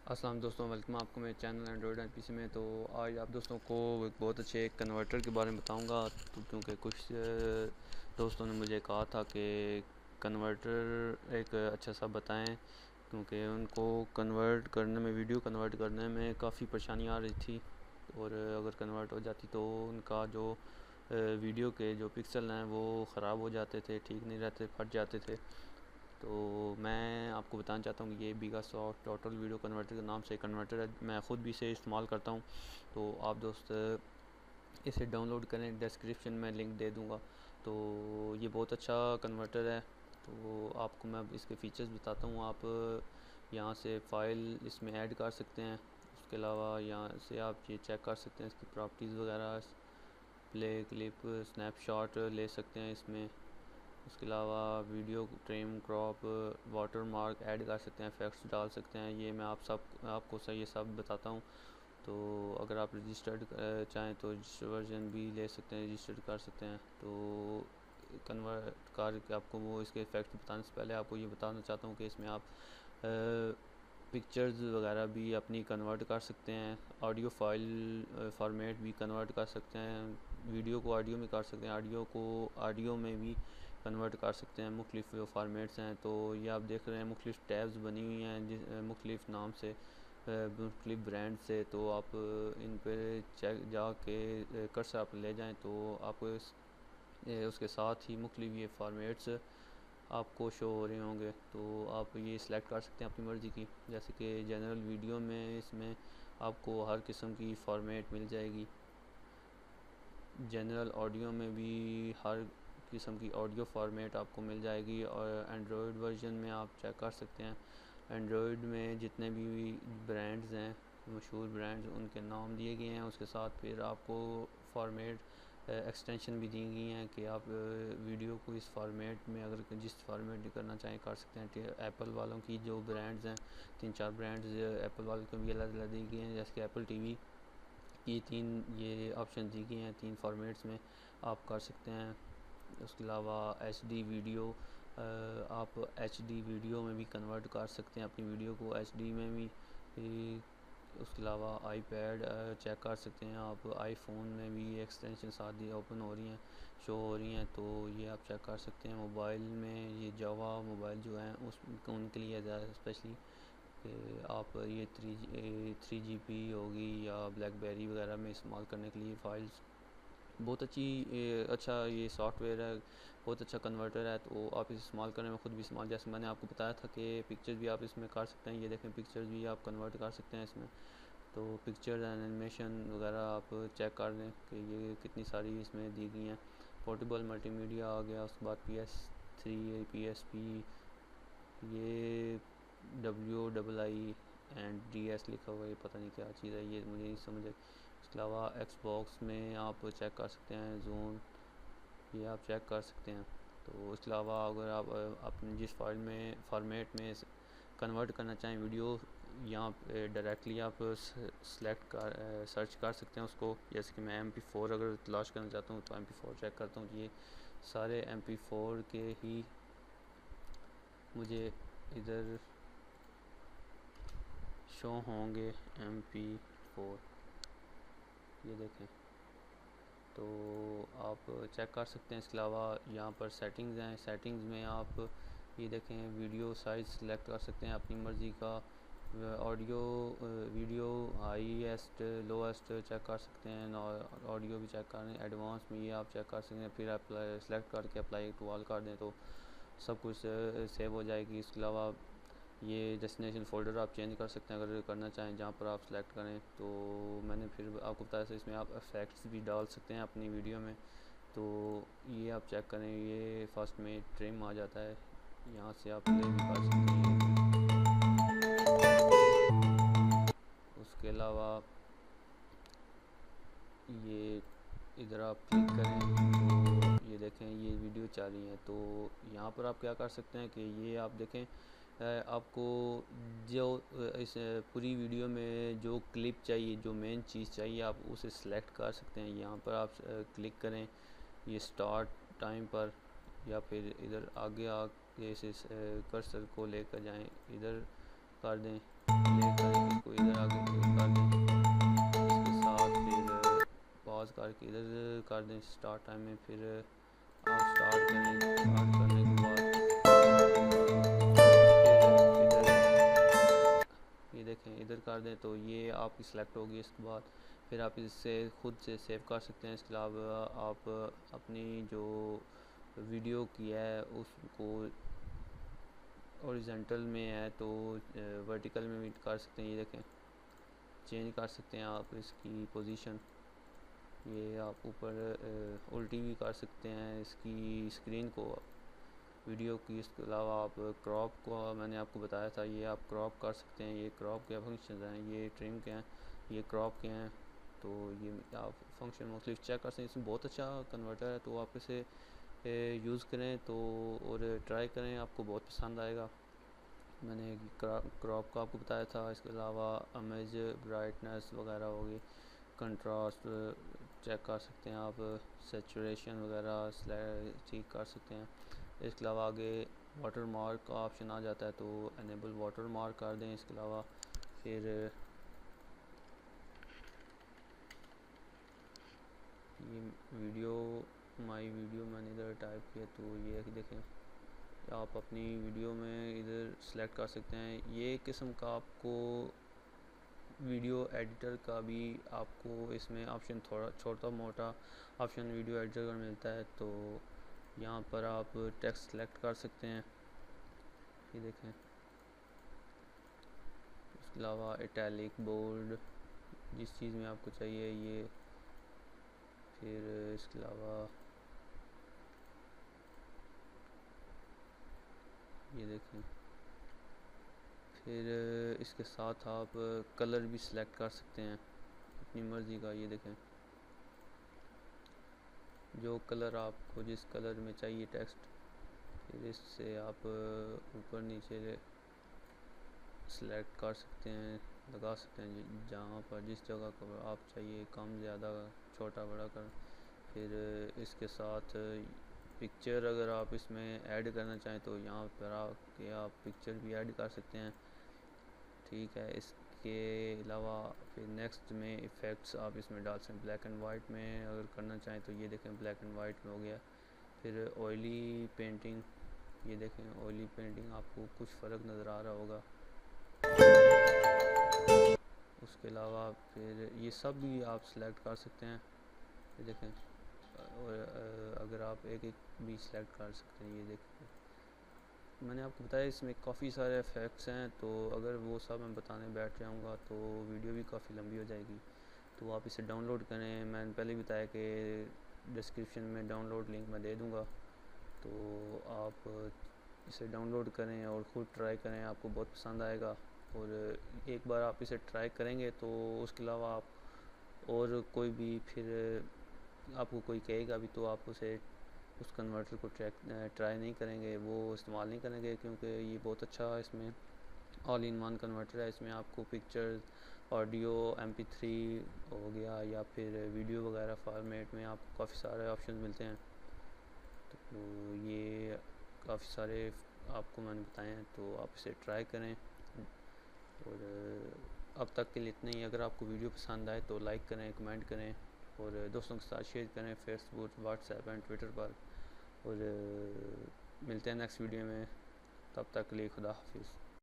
अस्सलाम दोस्तों, वेलकम आपको मेरे चैनल एंड्रॉयड एंड पीसी में। तो आज आप दोस्तों को एक बहुत अच्छे कन्वर्टर के बारे में बताऊंगा। तो क्योंकि कुछ दोस्तों ने मुझे कहा था कि कन्वर्टर एक अच्छा सा बताएं, क्योंकि उनको कन्वर्ट करने में, वीडियो कन्वर्ट करने में काफ़ी परेशानी आ रही थी। और अगर कन्वर्ट हो जाती तो उनका जो वीडियो के जो पिक्सल हैं वो ख़राब हो जाते थे, ठीक नहीं रहते, फट जाते थे। तो मैं आपको बताना चाहता हूँ कि ये बिगासॉफ्ट टोटल वीडियो कन्वर्टर के नाम से कन्वर्टर है। मैं ख़ुद भी इसे इस्तेमाल करता हूँ। तो आप दोस्त इसे डाउनलोड करें, डिस्क्रिप्शन में लिंक दे दूँगा। तो ये बहुत अच्छा कन्वर्टर है। तो आपको मैं इसके फ़ीचर्स बताता हूँ। आप यहाँ से फ़ाइल इसमें ऐड कर सकते हैं। उसके अलावा यहाँ से आप ये चेक कर सकते हैं इसकी प्रॉपर्टीज़ वगैरह, प्ले क्लिप, स्नैपशॉट ले सकते हैं इसमें। उसके अलावा video trim, crop, water mark add कर सकते हैं, इफेक्ट्स डाल सकते हैं। ये मैं आपको सही ये सब बताता हूँ। तो अगर आप रजिस्टर्ड चाहें तो रजिस्टर वर्जन भी ले सकते हैं, रजिस्टर्ड कर सकते हैं। तो कन्वर्ट करके आपको वो इसके इफ़ेक्ट्स बताने से पहले आपको ये बताना चाहता हूँ कि इसमें आप पिक्चर्स वगैरह भी अपनी कन्वर्ट कर सकते हैं, ऑडियो फाइल फॉर्मेट भी कन्वर्ट कर सकते हैं, वीडियो को ऑडियो में कर सकते हैं, ऑडियो को ऑडियो में भी कन्वर्ट कर सकते हैं। मुख्तलिफ फॉर्मेट्स हैं। तो ये आप देख रहे हैं मुख्तलिफ टैब्स बनी हुई हैं जिस मुख्तलिफ नाम से, मुख्तलिफ ब्रांड से। तो आप इन पे चेक जाके कर्सर आप ले जाएं तो आपको उसके साथ ही मुख्तलिफ ये फॉर्मेट्स आपको शो हो रहे होंगे। तो आप ये सिलेक्ट कर सकते हैं अपनी मर्ज़ी की। जैसे कि जनरल वीडियो में इसमें आपको हर किस्म की फॉर्मेट मिल जाएगी। जनरल ऑडियो में भी हर किस्म की ऑडियो फॉर्मेट आपको मिल जाएगी। और एंड्रॉयड वर्जन में आप चेक कर सकते हैं, एंड्रॉयड में जितने भी ब्रांड्स हैं, मशहूर ब्रांड्स, उनके नाम दिए गए हैं। उसके साथ फिर आपको फॉर्मेट एक्सटेंशन भी दी गई हैं कि आप वीडियो को इस फॉर्मेट में अगर जिस फॉर्मेट में करना चाहें कर सकते हैं। एप्पल वालों की जो ब्रांड्स हैं, 3-4 ब्रांड्स एप्पल वालों को भी अलग अलग दी गई हैं। जैसे कि एप्पल टीवी, ये ऑप्शन दी गई हैं 3 फॉर्मेट्स में आप कर सकते हैं। उसके अलावा एचडी वीडियो, आप एचडी वीडियो में भी कन्वर्ट कर सकते हैं अपनी वीडियो को एचडी में भी। उसके अलावा आईपैड चेक कर सकते हैं आप, आईफोन में भी ये एक्सटेंशन साथ ओपन हो रही हैं, शो हो रही हैं। तो ये आप चेक कर सकते हैं। मोबाइल में ये जावा मोबाइल जो हैं उस उनके लिए ज़्यादा स्पेशली कि आप ये 3GP होगी या ब्लैकबेरी वगैरह में इस्तेमाल करने के लिए फ़ाइल्स बहुत अच्छा ये सॉफ्टवेयर है, बहुत अच्छा कन्वर्टर है। तो आप इसे इस्तेमाल करने में ख़ुद भी इस्तेमाल, जैसे मैंने आपको बताया था कि पिक्चर्स भी आप इसमें कर सकते हैं। ये देखें, पिक्चर्स भी आप कन्वर्ट कर सकते हैं इसमें। तो पिक्चर्स एंड एनिमेशन वगैरह आप चेक कर लें कि ये कितनी सारी इसमें दी गई हैं। पोर्टेबल मल्टीमीडिया आ गया। उसके बाद PS3, PSP, ये WII&DS लिखा हुआ है, ये पता नहीं क्या चीज़ है, ये मुझे नहीं समझ आई। इसके अलावा एक्सबॉक्स में आप चेक कर सकते हैं जोन, ये आप चेक कर सकते हैं। तो इसके अलावा अगर आप अपने जिस फाइल में फॉर्मेट में कन्वर्ट करना चाहें वीडियो, यहाँ पे डायरेक्टली आप सेलेक्ट कर सर्च कर सकते हैं उसको। जैसे कि मैं MP4 अगर तलाश करना चाहता हूँ तो MP4 चेक करता हूँ। ये सारे MP4 के ही मुझे इधर शो होंगे। MP4 ये देखें, तो आप चेक कर सकते हैं। इसके अलावा यहाँ पर सेटिंग्स हैं, सेटिंग्स में आप ये देखें वीडियो साइज़ सेलेक्ट कर सकते हैं अपनी मर्ज़ी का। Audio video highest lowest check कर सकते हैं, ऑडियो भी चेक कर रहे हैं। एडवांस में ये आप चेक कर सकते हैं। फिर अप्लाई सेलेक्ट करके अप्लाई टू ऑल कर दें तो सब कुछ सेव हो जाएगी। इसके अलावा ये डेस्टिनेशन फ़ोल्डर आप चेंज कर सकते हैं अगर करना चाहें, जहाँ पर आप सेलेक्ट करें। तो मैंने फिर आपको बताया था इसमें आप इफ़ेक्ट्स भी डाल सकते हैं अपनी वीडियो में। तो ये आप चेक करें, ये फर्स्ट में ट्रिम आ जाता है, यहाँ से आप प्ले भी कर सकते हैं। उसके अलावा ये इधर आप क्लिक करें तो ये देखें ये वीडियो चल रही है। तो यहाँ पर आप क्या कर सकते हैं कि ये आप देखें आपको जो इस पूरी वीडियो में जो क्लिप चाहिए, जो मेन चीज़ चाहिए, आप उसे सिलेक्ट कर सकते हैं। यहाँ पर आप क्लिक करें ये स्टार्ट टाइम पर, या फिर इधर आगे इसे कर्सर को लेकर जाएं, इधर कर दें, प्ले करें इसको इधर आगे कर दें, इसके साथ फिर पॉज करके इधर कर दें स्टार्ट टाइम में, फिर आप स्टार्ट करें। स्टार्ट करने के बाद फिर इधर ये देखें इधर कर दें तो ये आपकी सिलेक्ट होगी। इसके बाद फिर आप इससे खुद से सेव कर सकते हैं। इसके अलावा आप अपनी जो वीडियो की है उसको हॉरिजॉन्टल में है तो वर्टिकल में भी कर सकते हैं। ये देखें चेंज कर सकते हैं आप इसकी पोजीशन, ये आप ऊपर उल्टी भी कर सकते हैं इसकी स्क्रीन को वीडियो की। इसके अलावा आप क्रॉप को मैंने आपको बताया था, ये आप क्रॉप कर सकते हैं। ये क्रॉप के फंक्शन हैं, ये ट्रिम के हैं, ये क्रॉप के हैं, तो ये आप फंक्शन मुख्तलिफ चेक कर सकते हैं। इसमें बहुत अच्छा कन्वर्टर है, तो आप इसे यूज़ करें तो और ट्राई करें, आपको बहुत पसंद आएगा। मैंने क्रॉप का आपको बताया था। इसके अलावा इमेज ब्राइटनेस वगैरह होगी, कंट्रास्ट चेक कर सकते हैं आप, सैचुरेशन वगैरह ठीक कर सकते हैं। इसके अलावा आगे वाटर मार्क का ऑप्शन आ जाता है, तो एनेबल वाटर मार्क कर दें। इसके अलावा फिर ये वीडियो माई वीडियो मैंने इधर टाइप किया, तो ये देखें आप अपनी वीडियो में इधर सेलेक्ट कर सकते हैं। ये किस्म का आपको वीडियो एडिटर का भी आपको इसमें ऑप्शन थोड़ा छोटा मोटा ऑप्शन वीडियो एडिटर का मिलता है, तो यहाँ पर आप टेक्स्ट सेलेक्ट कर सकते हैं। ये देखें इसके अलावा इटैलिक बोल्ड जिस चीज़ में आपको चाहिए ये, फिर इसके अलावा ये देखें, फिर इसके साथ आप कलर भी सिलेक्ट कर सकते हैं अपनी मर्ज़ी का। ये देखें जो कलर आपको जिस कलर में चाहिए टेक्स्ट, फिर इससे आप ऊपर नीचे सेलेक्ट कर सकते हैं, लगा सकते हैं जहाँ पर जिस जगह को आप चाहिए, कम ज़्यादा छोटा बड़ा कर। फिर इसके साथ पिक्चर अगर आप इसमें ऐड करना चाहें तो यहाँ पर आके आप पिक्चर भी ऐड कर सकते हैं। ठीक है, इसके अलावा फिर नेक्स्ट में इफ़ेक्ट्स आप इसमें डाल सकते हैं। ब्लैक एंड वाइट में अगर करना चाहें तो ये देखें ब्लैक एंड वाइट में हो गया। फिर ऑयली पेंटिंग, ये देखें ऑयली पेंटिंग आपको कुछ फ़र्क नज़र आ रहा होगा। उसके अलावा फिर ये सब भी आप सेलेक्ट कर सकते हैं। ये देखें और अगर आप एक एक भी सिलेक्ट कर सकते हैं। ये देखें मैंने आपको बताया इसमें काफ़ी सारे इफ़ेक्ट्स हैं, तो अगर वो सब मैं बताने बैठ जाऊँगा तो वीडियो भी काफ़ी लंबी हो जाएगी। तो आप इसे डाउनलोड करें, मैंने पहले भी बताया कि डिस्क्रिप्शन में डाउनलोड लिंक मैं दे दूँगा, तो आप इसे डाउनलोड करें और ख़ुद ट्राई करें, आपको बहुत पसंद आएगा। और एक बार आप इसे ट्राई करेंगे तो उसके अलावा आप और कोई भी फिर आपको कोई कहेगा भी तो आप उसे उस कन्वर्टर को ट्राई नहीं करेंगे, वो इस्तेमाल नहीं करेंगे, क्योंकि ये बहुत अच्छा इसमें ऑल इन वन कन्वर्टर है। इसमें आपको पिक्चर, ऑडियो, MP3 हो गया या फिर वीडियो वगैरह फॉर्मेट में आपको काफ़ी सारे ऑप्शन मिलते हैं। तो ये काफ़ी सारे आपको मैंने बताए हैं, तो आप इसे ट्राई करें। और अब तक के लिए इतना ही। अगर आपको वीडियो पसंद आए तो लाइक करें, कमेंट करें और दोस्तों के साथ शेयर करें फेसबुक, व्हाट्सएप एंड ट्विटर पर। और मिलते हैं नेक्स्ट वीडियो में, तब तक के लिए खुदा हाफिज़।